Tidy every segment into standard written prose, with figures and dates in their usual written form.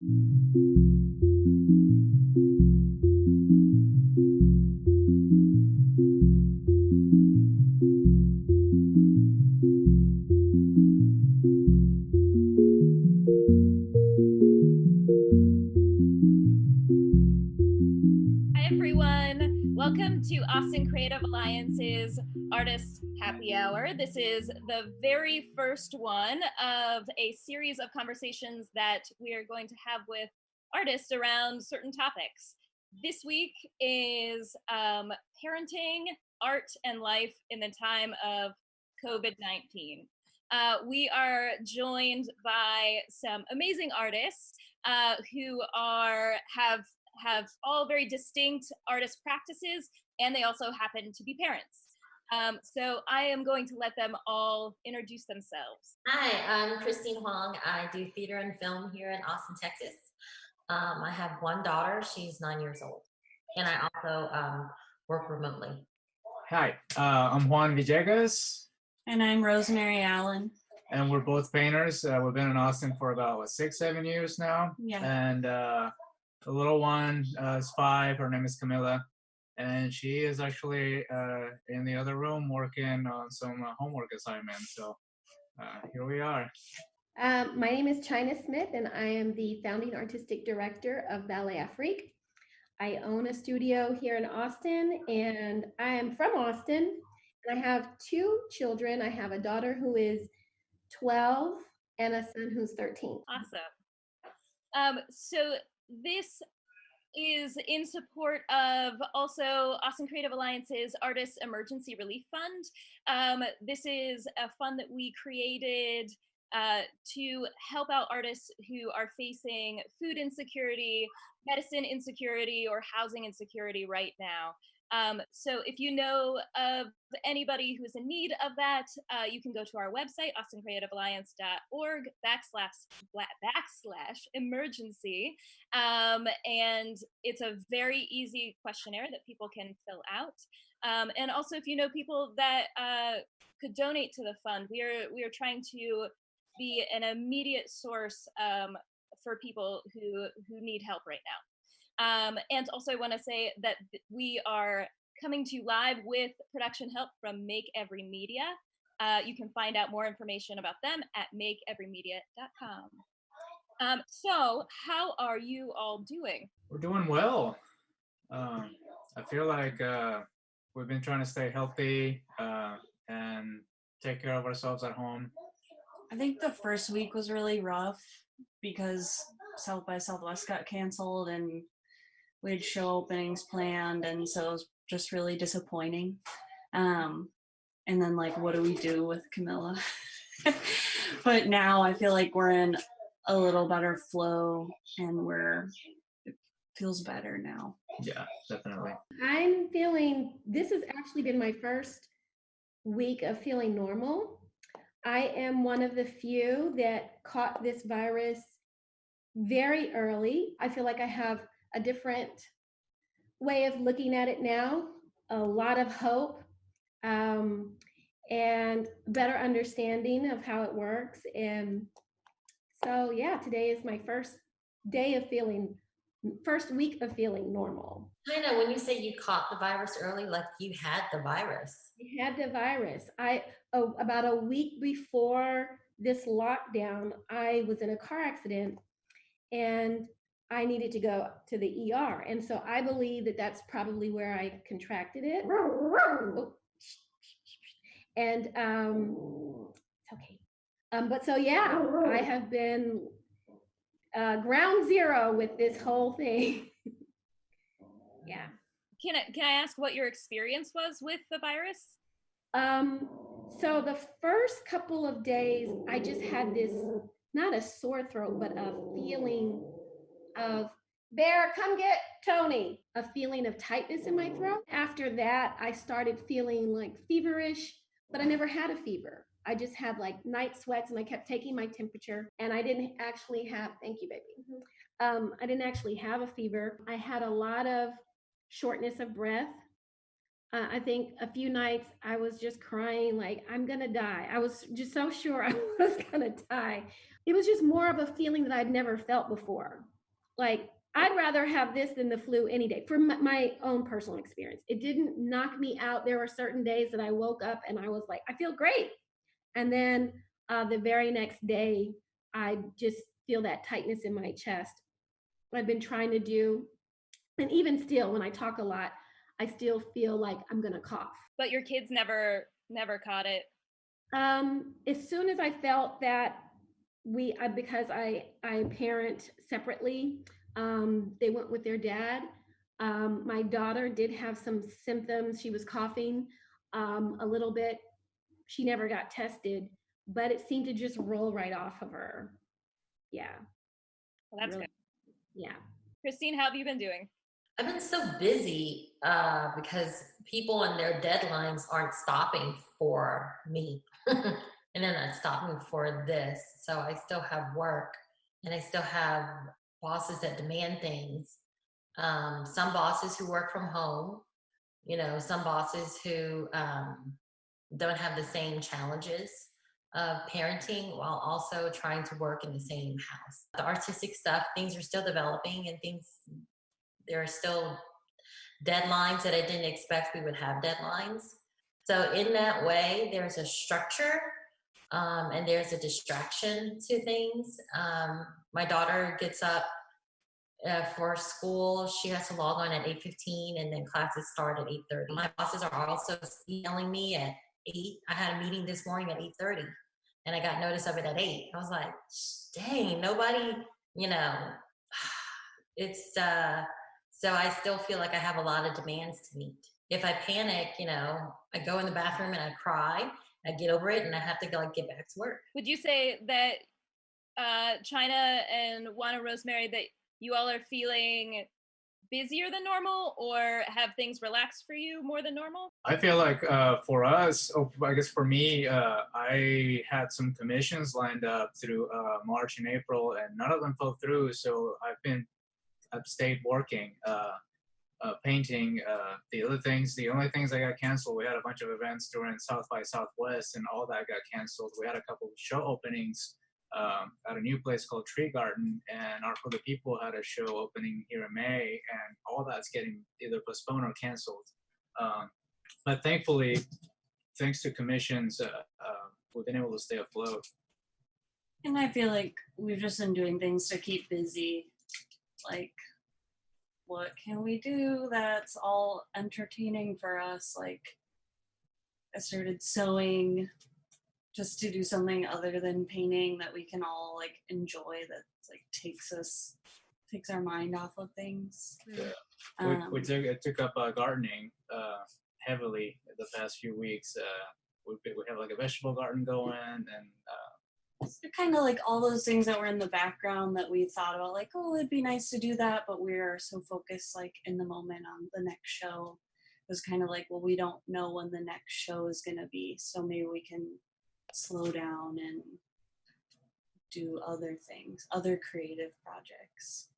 Welcome to Austin Creative Alliance's Artist Happy Hour. This is the very first one of a series of conversations that we are going to have with artists around certain topics. This week is parenting, art, and life in the time of COVID-19. We are joined by some amazing artists who have all very distinct artist practices, and they also happen to be parents. So I am going to let them all introduce themselves. Hi, I'm Huang. I do theater and film here in Austin, Texas. I have one daughter, she's 9 years old, and I also work remotely. Hi, I'm Juan Villegas. And I'm Rosemary Allen. And we're both painters. We've been in Austin for about 6-7 years now. Yeah. And the little one is 5. Her name is Camilla. And she is actually in the other room working on some homework assignments. So here we are. My name is Chyna Smith, and I am the founding artistic director of Ballet, Afrique. I own a studio here in Austin, and I am from Austin. And I have 2 children. I have a daughter who is 12 and a son who's 13. Awesome. So this is in support of also Austin Creative Alliance's Artists Emergency Relief Fund. This is a fund that we created to help out artists who are facing food insecurity, medicine insecurity, or housing insecurity right now. So if you know of anybody who is in need of that, you can go to our website, austincreativealliance.org/emergency. And it's a very easy questionnaire that people can fill out. And also if you know people that could donate to the fund, we are trying to be an immediate source for people who need help right now. And also I want to say that we are coming to you live with production help from Make Every Media. You can find out more information about them at makeeverymedia.com. So how are you all doing? We're doing well. I feel like we've been trying to stay healthy and take care of ourselves at home. I think the first week was really rough because South by Southwest got canceled and we had show openings planned, and so it was just really disappointing. And then what do we do with Camilla? But now I feel like we're in a little better flow and it feels better now. Yeah, definitely. I'm feeling, this has actually been my first week of feeling normal. I am one of the few that caught this virus very early. I feel like I have a different way of looking at it now, a lot of hope, and better understanding of how it works. And so, yeah, today is my first week of feeling normal. Chyna, when you say you caught the virus early, like you had the virus. I had the virus. About a week before this lockdown, I was in a car accident and I needed to go to the ER. And so I believe that that's probably where I contracted it. Oh. And it's okay. But so, yeah, I have been ground zero with this whole thing. Yeah. Can I ask what your experience was with the virus? So the first couple of days, I just had this, not a sore throat, but a feeling of, Bear, come get Tony, a feeling of tightness in my throat. After that, I started feeling feverish, but I never had a fever. I just had night sweats, and I kept taking my temperature, and I didn't actually have, thank you, baby. I didn't actually have a fever. I had a lot of shortness of breath. I think a few nights I was just crying like I'm gonna die. I was just so sure I was gonna die. It was just more of a feeling that I'd never felt before. Like I'd rather have this than the flu any day from my own personal experience. It didn't knock me out. There were certain days that I woke up and I was like, I feel great. And then the very next day, I just feel that tightness in my chest. I've been trying to do, and even still, when I talk a lot, I still feel like I'm gonna cough. But your kids never caught it. As soon as I felt that because I parent separately, they went with their dad. My daughter did have some symptoms. She was coughing a little bit. She never got tested, but it seemed to just roll right off of her. Yeah. Well, that's really, good. Yeah. Christine, how have you been doing? I've been so busy because people and their deadlines aren't stopping for me. And they're not stopping for this. So I still have work and I still have bosses that demand things. Some bosses who work from home, some bosses who don't have the same challenges of parenting while also trying to work in the same house. The artistic stuff, things are still developing and there are still deadlines that I didn't expect we would have deadlines. So in that way, there's a structure and there's a distraction to things. My daughter gets up for school. She has to log on at 8:15 and then classes start at 8:30. My bosses are also emailing me at 8. I had a meeting this morning at 8:30 and I got notice of it at 8. I was like, dang, nobody, it's, so I still feel like I have a lot of demands to meet. If I panic, I go in the bathroom and I cry, I get over it and I have to go get back to work. Would you say that Chyna and Juan and Rosemary, that you all are feeling busier than normal, or have things relaxed for you more than normal? I feel like for us, I guess for me, I had some commissions lined up through March and April, and none of them fell through. So I've stayed working, painting. The only things that got canceled, we had a bunch of events during South by Southwest, and all that got canceled. We had a couple of show openings at a new place called Tree Garden, and Art for the People had a show opening here in May, and all that's getting either postponed or canceled. But thankfully, thanks to commissions, we've been able to stay afloat. And I feel like we've just been doing things to keep busy. Like, what can we do that's all entertaining for us? Like, I started sewing just to do something other than painting that we can all enjoy, that takes our mind off of things. Yeah. We took up gardening heavily the past few weeks. We have a vegetable garden going, and kind of all those things that were in the background that we thought about, oh, it'd be nice to do that, but we're so focused in the moment on the next show. It was kind of well, we don't know when the next show is going to be, so maybe we can slow down and do other things, other creative projects.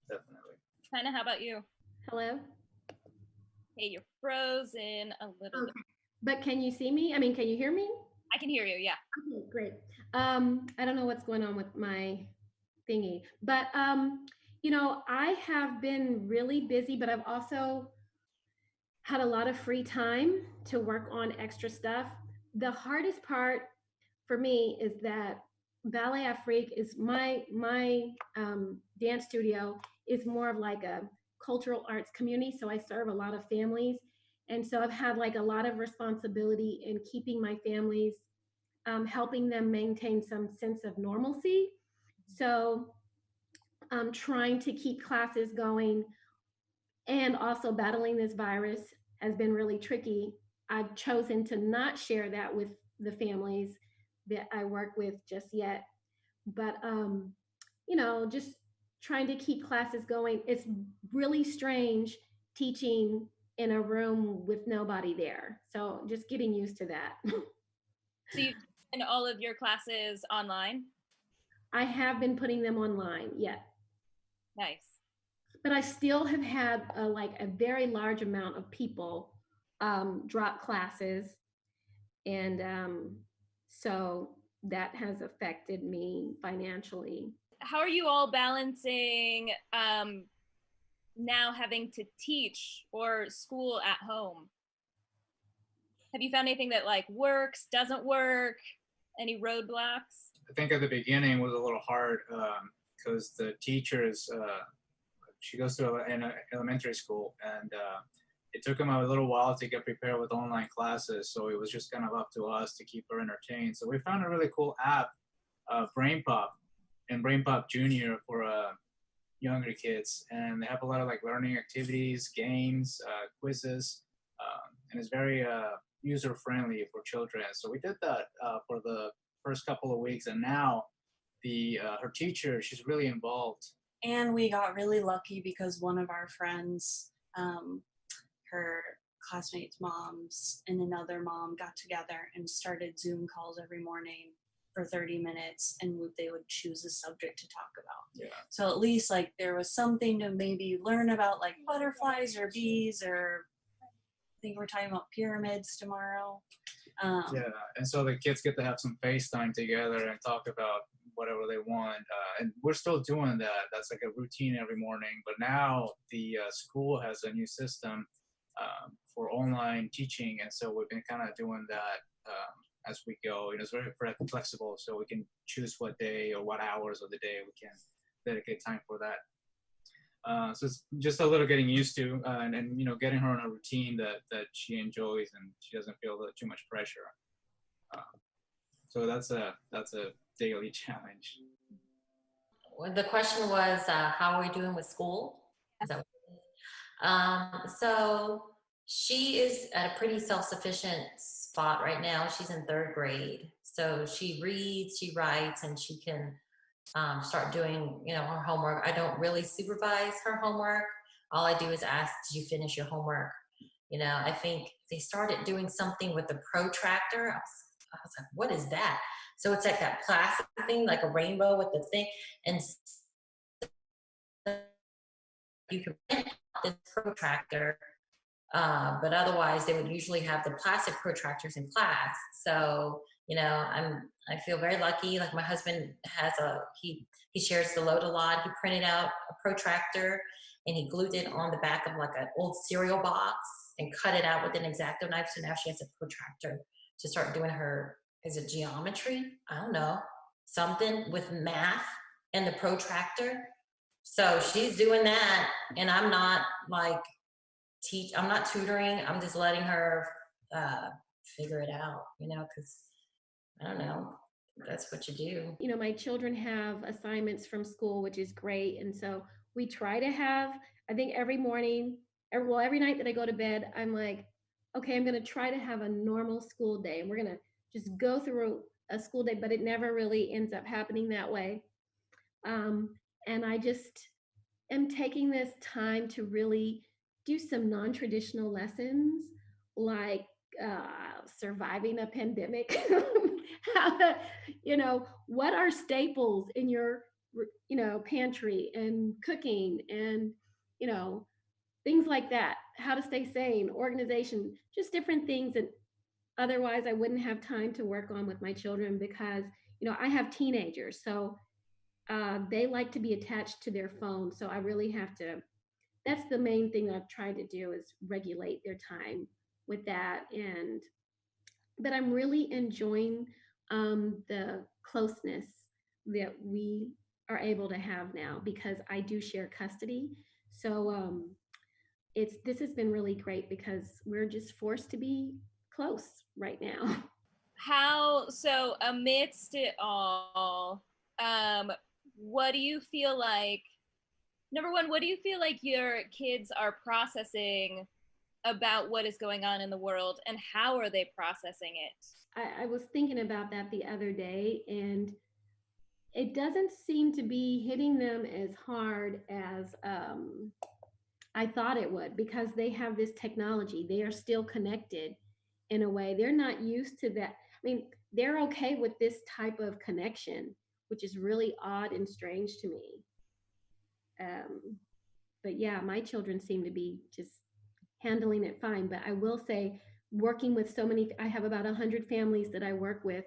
Definitely. Chyna, how about you? Hello? Hey, you're frozen a little bit. But can you see me? I mean, can you hear me? I can hear you, yeah. Okay, great. I don't know what's going on with my thingy, but I have been really busy, but I've also had a lot of free time to work on extra stuff. The hardest part for me is that Ballet Afrique is my dance studio is more of a cultural arts community. So I serve a lot of families. And so I've had a lot of responsibility in keeping my families, helping them maintain some sense of normalcy. So trying to keep classes going and also battling this virus has been really tricky. I've chosen to not share that with the families that I work with just yet. But, just trying to keep classes going. It's really strange teaching in a room with nobody there. So just getting used to that. So you've taken all of your classes online? I have been putting them online, yeah. Nice. But I still have had a very large amount of people drop classes. And so that has affected me financially. How are you all balancing now having to teach or school at home? Have you found anything that like works, doesn't work, any roadblocks? I think at the beginning was a little hard because the teachers, she goes to an elementary school, and it took them a little while to get prepared with online classes. So it was just kind of up to us to keep her entertained. So we found a really cool app, Brainpop, and Brainpop Junior for younger kids. And they have a lot of like learning activities, games, quizzes, and it's very user-friendly for children. So we did that for the first couple of weeks, and now her teacher, she's really involved. And we got really lucky because one of our friends, her classmates' moms and another mom got together and started Zoom calls every morning for 30 minutes, and they would choose a subject to talk about. Yeah. So at least like there was something to maybe learn about, like butterflies or bees, or I think we're talking about pyramids tomorrow. Yeah, and so the kids get to have some FaceTime together and talk about whatever they want. And we're still doing that. That's like a routine every morning. But now the school has a new system for online teaching, and so we've been kind of doing that as we go. It's very flexible, so we can choose what day or what hours of the day we can dedicate time for that. So it's just a little getting used to, and getting her on a routine that she enjoys and she doesn't feel too much pressure. So that's a daily challenge. Well, the question was, how are we doing with school? Is that what so she is at a pretty self-sufficient spot right now. She's in 3rd grade. So she reads, she writes, and she can start doing, her homework. I don't really supervise her homework. All I do is ask, did you finish your homework? I think they started doing something with the protractor. I was like, what is that? So it's like that plastic thing, like a rainbow with the thing. And you can print out this protractor, but otherwise they would usually have the plastic protractors in class. So, I feel very lucky. Like my husband has he shares the load a lot. He printed out a protractor and he glued it on the back of like an old cereal box and cut it out with an X-Acto knife. So now she has a protractor to start doing her, is it geometry? I don't know, something with math and the protractor. So she's doing that, and I'm not like I'm not tutoring. I'm just letting her figure it out, because I don't know. That's what you do. My children have assignments from school, which is great. And so we try to have, I think every morning, every night that I go to bed, I'm like, okay, I'm going to try to have a normal school day. And we're going to just go through a school day, but it never really ends up happening that way. And I just am taking this time to really do some non-traditional lessons, like surviving a pandemic. How to, what are staples in your, pantry, and cooking, and, things like that. How to stay sane, organization, just different things that otherwise I wouldn't have time to work on with my children, because, I have teenagers. So they like to be attached to their phone. So I really have to, that's the main thing that I've tried to do, is regulate their time with that. But I'm really enjoying the closeness that we are able to have now, because I do share custody. So this has been really great, because we're just forced to be close right now. So amidst it all, what do you feel like, number one, what do you feel like your kids are processing about what is going on in the world, and how are they processing it? I was thinking about that the other day, and it doesn't seem to be hitting them as hard as I thought it would, because they have this technology. They are still connected in a way. They're not used to that. I mean, they're okay with this type of connection, which is really odd and strange to me. But yeah, my children seem to be just handling it fine. But I will say, working with so many, I have about 100 families that I work with,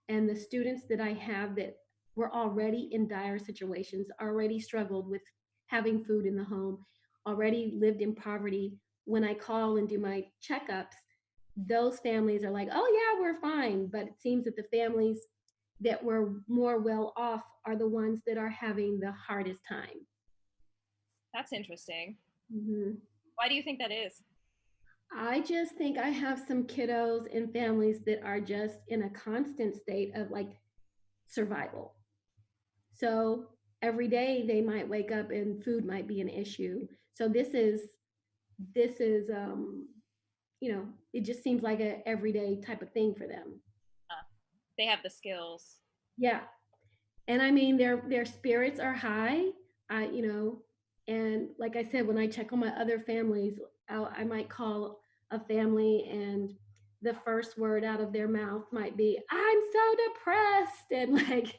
and the students that I have that were already in dire situations, already struggled with having food in the home, already lived in poverty. When I call and do my checkups, those families are like, oh yeah, we're fine. But it seems that the families that were more well off are the ones that are having the hardest time. That's interesting. Mm-hmm. Why do you think that is? I just think I have some kiddos and families that are just in a constant state of like survival. So every day they might wake up and food might be an issue. So this is you know, it just seems like a everyday type of thing for them. They have the skills. Yeah. And I mean their spirits are high. You know, and like I said, when I check on my other families, I might call a family and the first word out of their mouth might be, I'm so depressed, and like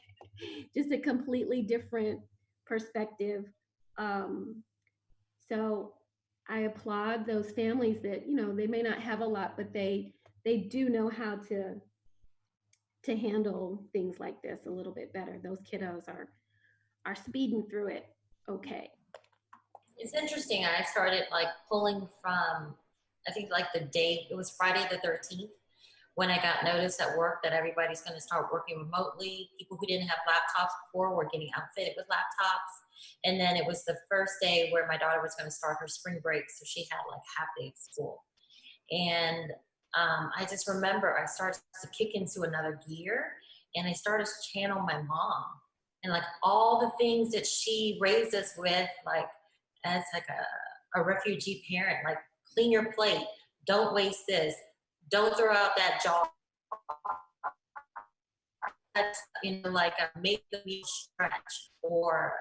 just a completely different perspective. So I applaud those families that, you know, they may not have a lot, but they do know how to handle things like this a little bit better. Those kiddos are speeding through it okay. It's interesting. I started like pulling from, I think like the date, it was Friday the 13th, when I got notice at work that everybody's going to start working remotely. People who didn't have laptops before were getting outfitted with laptops. And then it was the first day where my daughter was going to start her spring break. So she had like half day of school. And I just remember I started to kick into another gear, and I started to channel my mom and like all the things that she raised us with, like as like a refugee parent, like clean your plate, don't waste this, don't throw out that jar. That's, you know, like make the meal stretch, or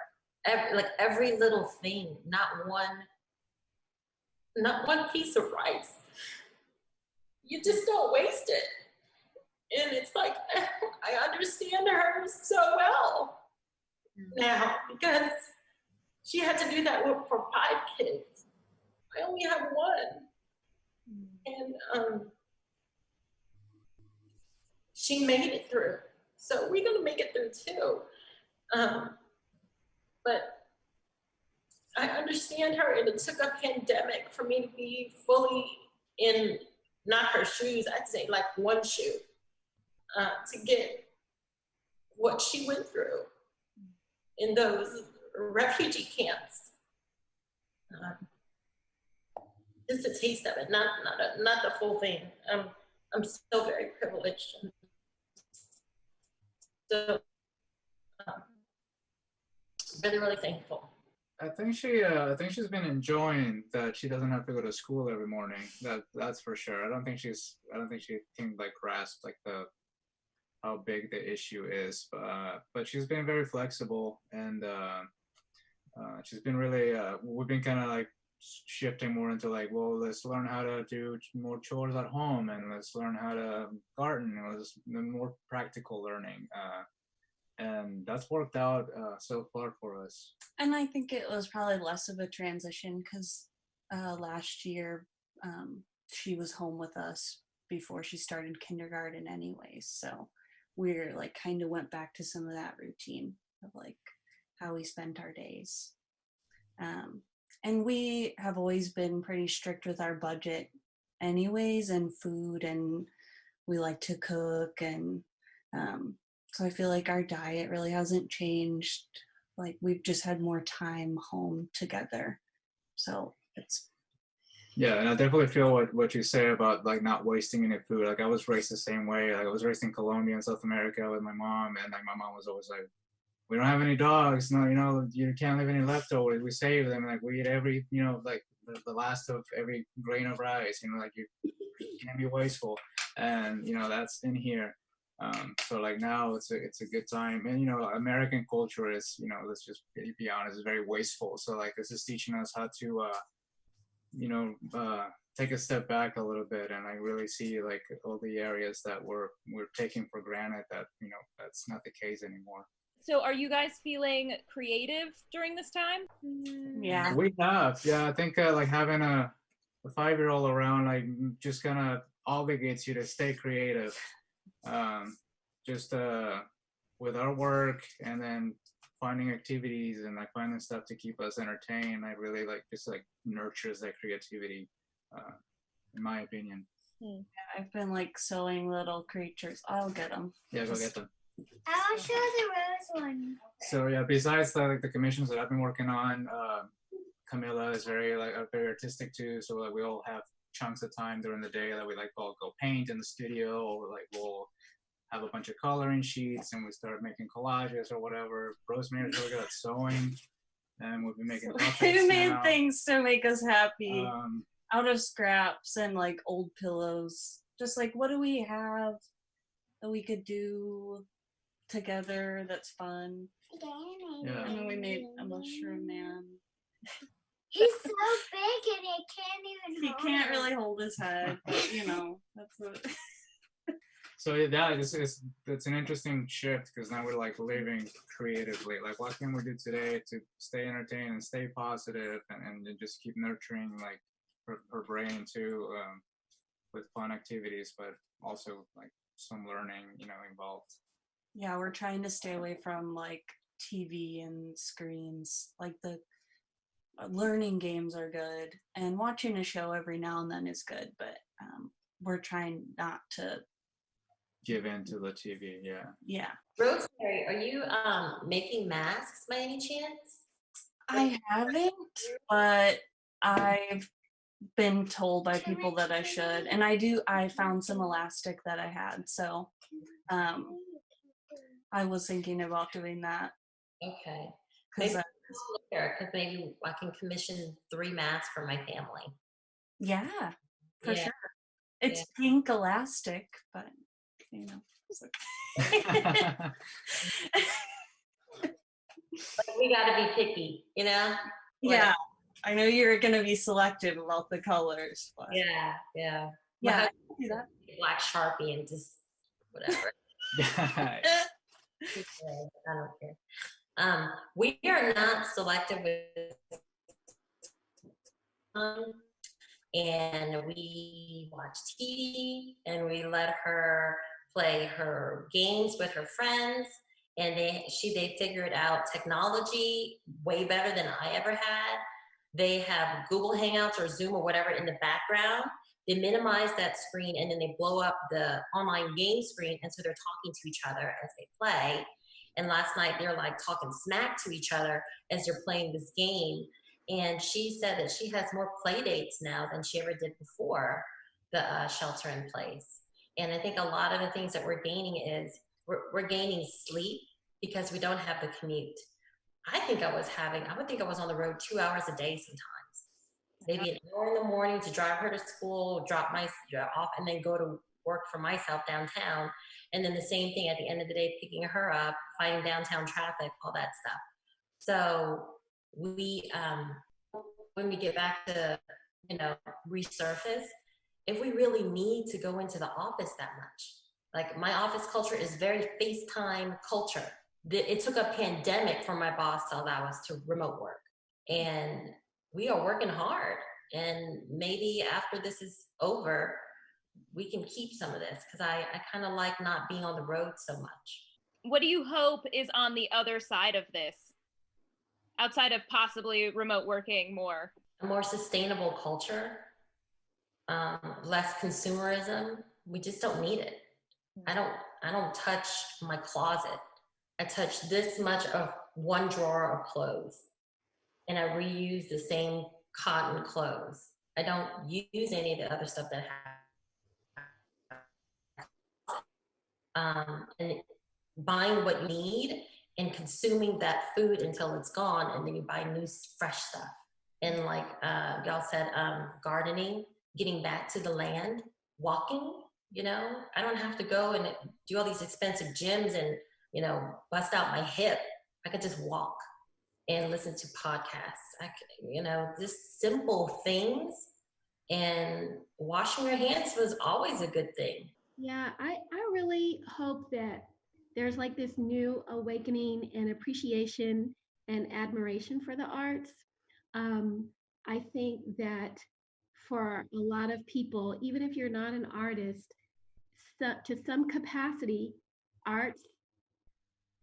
every little thing, not one piece of rice. You just don't waste it. And it's like, I understand her so well now, because she had to do that for 5 kids. I only have 1. And she made it through. So we're gonna make it through too. But I understand her, and it took a pandemic for me to be fully in, not her shoes, I'd say like one shoe, to get what she went through in those refugee camps. Just a taste of it, not the full thing. I'm still very privileged. So really, really thankful. I think she's been enjoying that she doesn't have to go to school every morning. That's for sure. I don't think she can like grasp like how big the issue is. But she's been very flexible, and she's been really. We've been kind of like shifting more into like, well, let's learn how to do more chores at home, and let's learn how to garden. It was more practical learning. And that's worked out so far for us. And I think it was probably less of a transition because last year she was home with us before she started kindergarten anyways. So we're like kind of went back to some of that routine of like how we spent our days. And we have always been pretty strict with our budget anyways, and food, and we like to cook, and so I feel like our diet really hasn't changed. Like we've just had more time home together. So it's. Yeah, and I definitely feel what you say about like not wasting any food. Like I was raised the same way. Like I was raised in Colombia and South America with my mom, and like my mom was always like, we don't have any dogs. No, you know, you can't leave any leftovers. We save them. Like we eat every, you know, like the last of every grain of rice. You know, like you can't be wasteful. And you know that's in here. So like now it's a good time, and you know American culture is, you know, let's just be honest, is very wasteful. So like this is teaching us how to you know take a step back a little bit, and I really see like all the areas that we're taking for granted that, you know, that's not the case anymore. So are you guys feeling creative during this time? Yeah, we have. Yeah, I think like having a the 5-year-old around, like, just kind of obligates you to stay creative. Just with our work, and then finding activities and like finding stuff to keep us entertained. I really like just like nurtures that creativity, in my opinion. Yeah, I've been like sewing little creatures. I'll get them. Yeah, go get them. I'll show the rose one. So yeah, besides the commissions that I've been working on, Camilla is very artistic too. So like we all have chunks of time during the day that we like all go paint in the studio, or like we'll have a bunch of coloring sheets and we start making collages or whatever. Rosemary's really good at sewing, and we've been making We made things to make us happy out of scraps and like old pillows. Just like, what do we have that we could do together that's fun? Yeah. And then we made a mushroom man. He's so big and he can't even He can't really hold his head, but you know, that's what. So yeah, it's an interesting shift, because now we're like living creatively. Like, what can we do today to stay entertained and stay positive, and just keep nurturing like her brain too, with fun activities, but also like some learning, involved. Yeah, we're trying to stay away from like TV and screens. Like the learning games are good, and watching a show every now and then is good, but we're trying not to give in to the TV. Yeah. Rosemary, are you making masks by any chance? I haven't, but I've been told by people that I should, and I found some elastic that I had, so I was thinking about doing that. Okay. Because maybe I can commission 3 masks for my family. yeah, for sure. It's pink elastic, but But we gotta be picky, Yeah, I know you're gonna be selective about the colors, but Yeah. Yeah, I I can do that. Black Sharpie and just whatever. I don't care. We are not selective with and we watch TV and we let her play her games with her friends, and they figured out technology way better than I ever had. They have Google Hangouts or Zoom or whatever in the background. They minimize that screen and then they blow up the online game screen, and so they're talking to each other as they play. And last night they're like talking smack to each other as they're playing this game. And she said that she has more play dates now than she ever did before the shelter in place. And I think a lot of the things that we're gaining is we're gaining sleep because we don't have the commute. I would think I was on the road 2 hours a day sometimes. Maybe an hour in the morning to drive her to school, drop my off, and then go to work for myself downtown. And then the same thing at the end of the day, picking her up, fighting downtown traffic, all that stuff. So we, when we get back to, resurface, if we really need to go into the office that much, like my office culture is very FaceTime culture. It took a pandemic for my boss to allow us to remote work, and we are working hard. And maybe after this is over, we can keep some of this, because I kind of like not being on the road so much. What do you hope is on the other side of this, outside of possibly remote working more? A more sustainable culture, less consumerism. We just don't need it. I don't touch my closet. I touch this much of one drawer of clothes, and I reuse the same cotton clothes. I don't use any of the other stuff that and buying what you need and consuming that food until it's gone, and then you buy new fresh stuff. And like y'all said, gardening, getting back to the land, walking. I don't have to go and do all these expensive gyms and bust out my hip. I could just walk and listen to podcasts. Just simple things. And washing your hands was always a good thing. Yeah, I really hope that there's like this new awakening and appreciation and admiration for the arts. I think that for a lot of people, even if you're not an artist, to some capacity, arts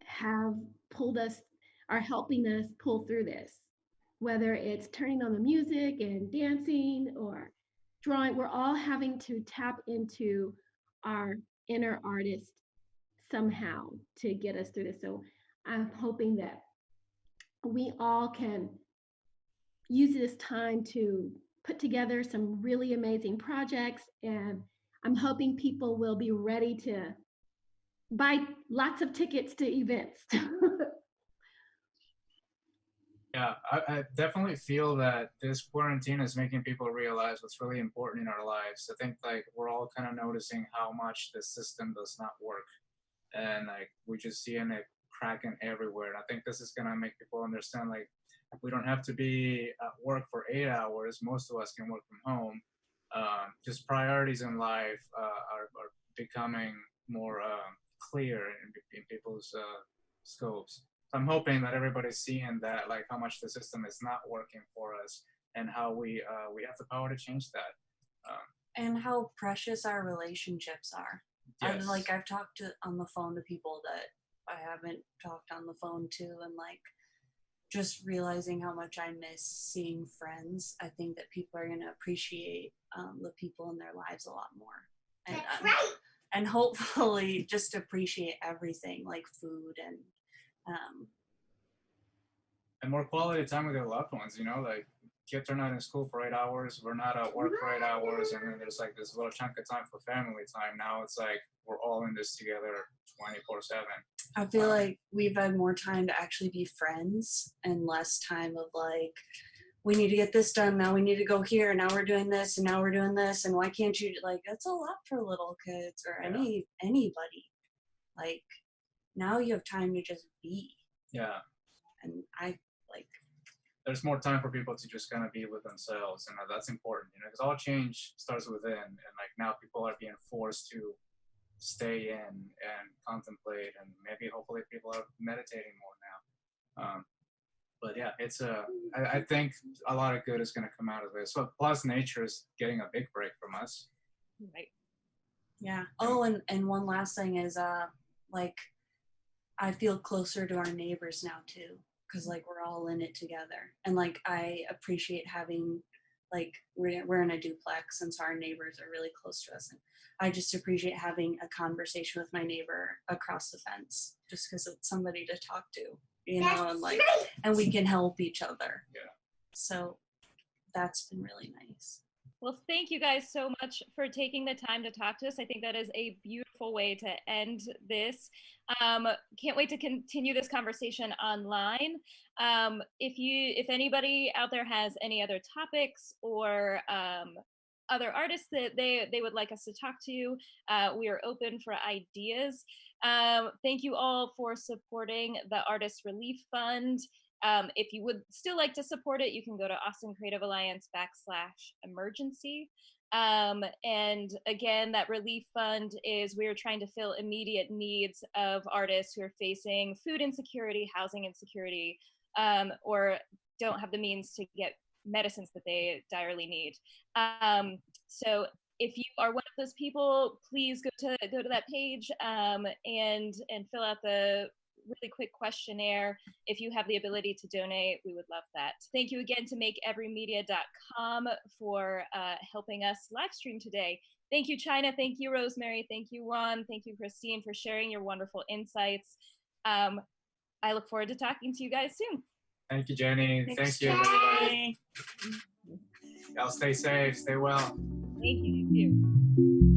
have pulled us, are helping us pull through this. Whether it's turning on the music and dancing or drawing, we're all having to tap into our inner artist somehow to get us through this. So I'm hoping that we all can use this time to put together some really amazing projects, and I'm hoping people will be ready to buy lots of tickets to events. Yeah, I definitely feel that this quarantine is making people realize what's really important in our lives. I think like we're all kind of noticing how much the system does not work, and like we're just seeing it cracking everywhere. And I think this is gonna make people understand like we don't have to be at work for 8 hours. Most of us can work from home. Just priorities in life are becoming more clear in people's scopes. So I'm hoping that everybody's seeing that, like how much the system is not working for us, and how we have the power to change that. And how precious our relationships are. Yes. I've talked on the phone to people that I haven't talked on the phone to, and like just realizing how much I miss seeing friends. I think that people are going to appreciate the people in their lives a lot more. And, That's right. And hopefully just appreciate everything like food and more quality time with your loved ones, you know, like kids are not in school for 8 hours, we're not at work for 8 hours, and then there's like this little chunk of time for family time. Now it's like we're all in this together 24/7. I feel like we've had more time to actually be friends and less time of like, we need to get this done, now we need to go here, now we're doing this, and now we're doing this, and why can't you, like, that's a lot for little kids or anybody. Like, now you have time to just be. Yeah. And I like, there's more time for people to just kind of be with themselves, and that's important, you know, because all change starts within, and like now people are being forced to stay in and contemplate, and maybe hopefully people are meditating more now. But yeah, it's I think a lot of good is going to come out of this. So plus nature is getting a big break from us. Right. Yeah. Oh, and one last thing is like I feel closer to our neighbors now too, because like we're all in it together, and like I appreciate having, like we're in a duplex, and so our neighbors are really close to us, and I just appreciate having a conversation with my neighbor across the fence, just because it's somebody to talk to, you know, and like, and we can help each other. Yeah. So that's been really nice. Well, thank you guys so much for taking the time to talk to us. I think that is a beautiful way to end this. Can't wait to continue this conversation online. If anybody out there has any other topics or other artists that they would like us to talk to, we are open for ideas. Thank you all for supporting the Artist Relief Fund. If you would still like to support it, you can go to Austin Creative Alliance /emergency. And again, that relief fund is, we're trying to fill immediate needs of artists who are facing food insecurity, housing insecurity, or don't have the means to get medicines that they direly need. So if you are one of those people, please go to that page and fill out the really quick questionnaire. If you have the ability to donate, we would love that. Thank you again to MakeEveryMedia.com for helping us live stream today. Thank you, Chyna. Thank you, Rosemary. Thank you, Juan. Thank you, Christine, for sharing your wonderful insights. I look forward to talking to you guys soon. Thank you, Jenny. Thanks, Thank you, everybody. Y'all stay safe, stay well. Thank you. You too.